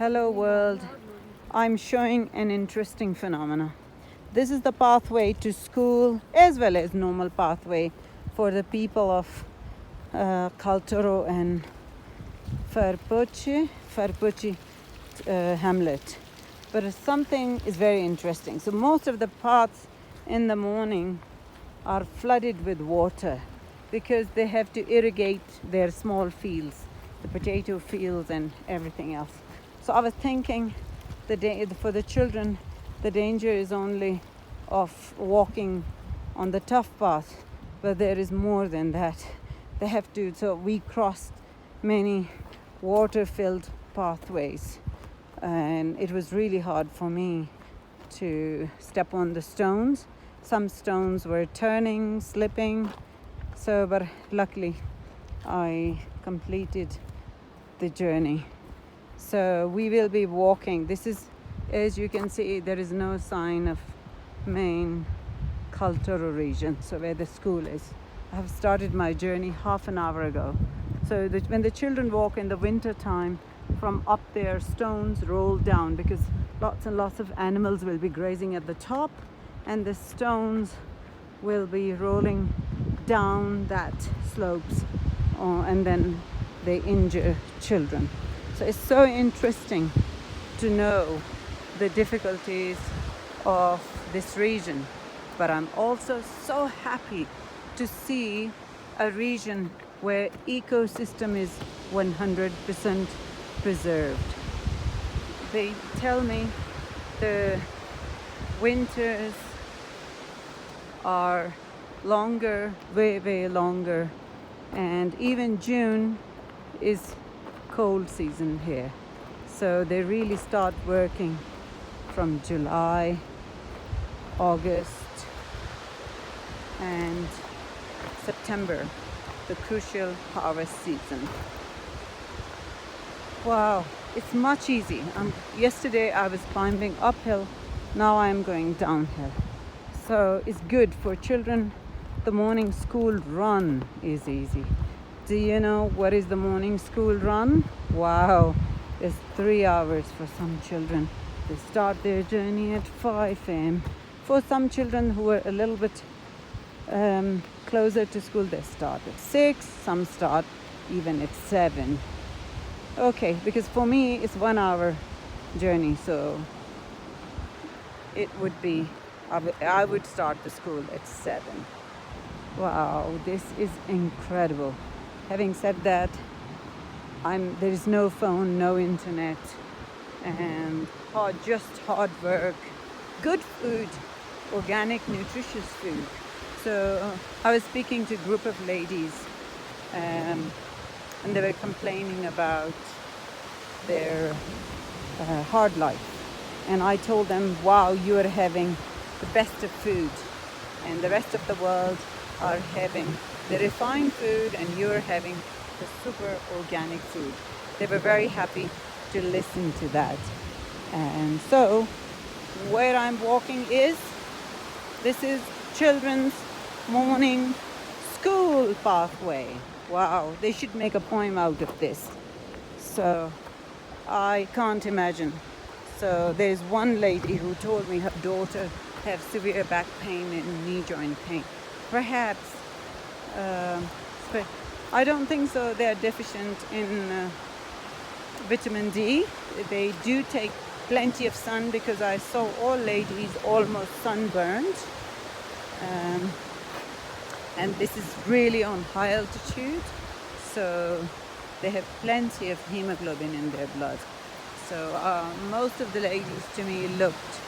Hello world. I'm showing an interesting phenomena. This is the pathway to school as well as normal pathway for the people of Khaltoro and Farpochi hamlet. But something is very interesting. So most of the paths in the morning are flooded with water because they have to irrigate their small fields, the potato fields and everything else. So I was thinking for the children, the danger is only of walking on the tough path, but there is more than that. They have to, so we crossed many water-filled pathways, and it was really hard for me to step on the stones. Some stones were turning, slipping, but luckily I completed the journey. So we will be walking. This is, as you can see, there is no sign of main Khaltoro region, so where the school is. I have started my journey half an hour ago. So when the children walk in the winter time, from up there, stones roll down because lots and lots of animals will be grazing at the top, and the stones will be rolling down that slopes, and then they injure children. So it's so interesting to know the difficulties of this region. But I'm also so happy to see a region where ecosystem is 100% preserved. They tell me the winters are longer, way longer, and even June is cold season here. So they really start working from July, August, and September, the crucial harvest season. Wow, it's much easier. Yesterday I was climbing uphill, now I'm going downhill. So it's good for children. The morning school run is easy. Do you know what is the morning school run? Wow, it's 3 hours for some children. They start their journey at 5 a.m. For some children who are a little bit closer to school, they start at 6. Some start even at 7. Okay, because for me it's 1 hour journey, so it would be, I would start the school at 7. Wow, this is incredible. Having said that, there is no phone, no internet, and just hard work, good food, organic, nutritious food. So I was speaking to a group of ladies, and they were complaining about their hard life. And I told them, wow, you are having the best of food, and the rest of the world are having the refined food, and you're having the super organic food. They were very happy to listen to that. And so where I'm walking this is children's morning school pathway. Wow, they should make a poem out of this. So I can't imagine. So there's one lady who told me her daughter have severe back pain and knee joint pain. Perhaps, but I don't think so. They're deficient in vitamin D. They do take plenty of sun because I saw all ladies almost sunburned. And this is really on high altitude, so they have plenty of hemoglobin in their blood. So most of the ladies to me looked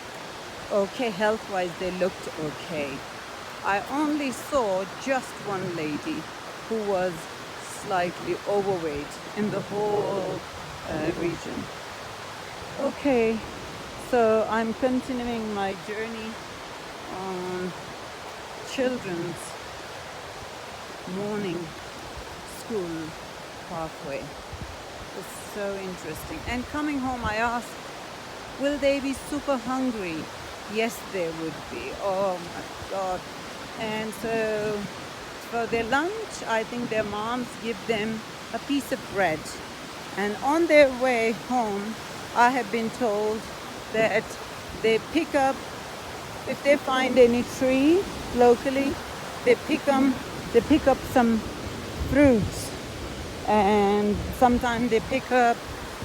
okay, health-wise they looked okay. I only saw just one lady who was slightly overweight in the whole region. Okay, so I'm continuing my journey on children's morning school pathway. It's so interesting. And coming home I asked, will they be super hungry? Yes, they would be. Oh my God. And so for their lunch, I think their moms give them a piece of bread. And on their way home, I have been told that they pick up, if they find any tree locally, they pick up some fruits, and sometimes they pick up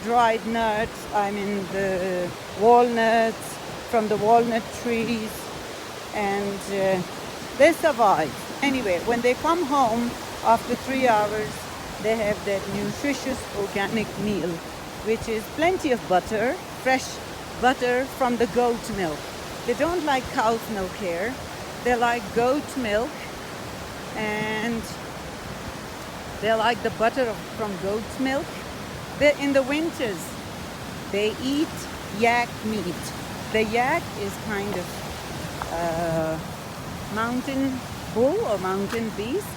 dried nuts, I mean the walnuts from the walnut trees, and they survive. Anyway, when they come home after 3 hours, they have that nutritious organic meal, which is plenty of butter, fresh butter from the goat milk. They don't like cow's milk here. They like goat milk, and they like the butter from goat milk. In the winters, they eat yak meat. The yak is kind of mountain bull or mountain beast,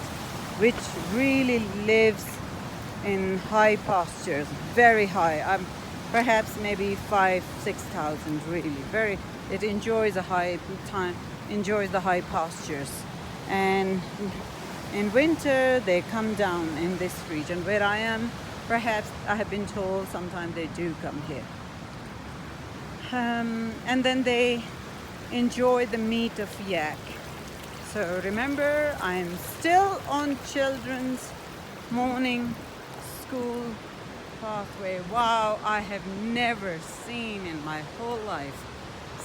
which really lives in high pastures, very high. Perhaps maybe 5,000-6,000. Really, it enjoys the high pastures, and in winter they come down in this region where I am. Perhaps I have been told sometimes they do come here, and then they enjoy the meat of yak. So remember, I'm still on children's morning school pathway. Wow, I have never seen in my whole life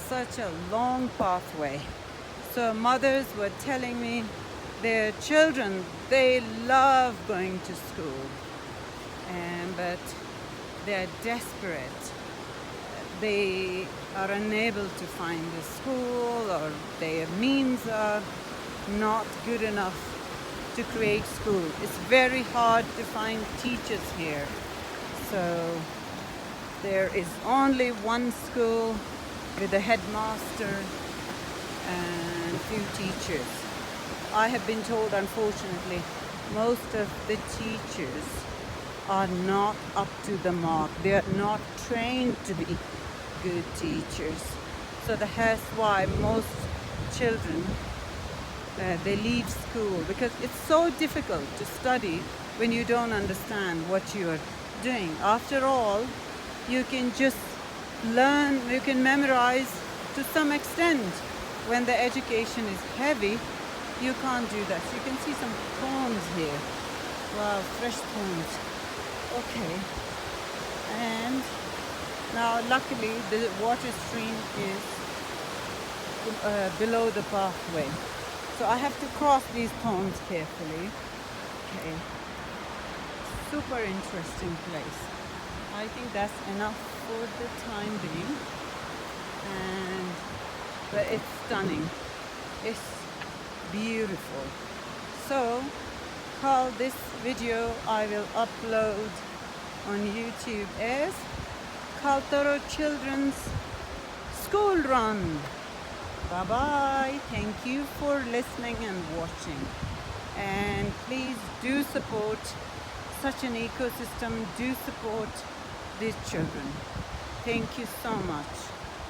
such a long pathway. So mothers were telling me their children, they love going to school, but they're desperate. They are unable to find a school, or their means are not good enough to create school. It's very hard to find teachers here. So there is only one school with a headmaster and a few teachers. I have been told, unfortunately, most of the teachers are not up to the mark. They are not trained to be good teachers. So that's why most children, they leave school, because it's so difficult to study when you don't understand what you are doing. After all, you can just learn, you can memorize to some extent. When the education is heavy, you can't do that. So you can see some thorns here. Wow, fresh thorns. Okay. And now luckily the water stream is below the pathway. So I have to cross these thorns carefully. Okay. Super interesting place. I think that's enough for the time being. But it's stunning. It's beautiful. So this video I will upload on YouTube as Khaltoro Children's School Run. Bye bye. Thank you for listening and watching. And please do support such an ecosystem. Do support these children. Thank you so much.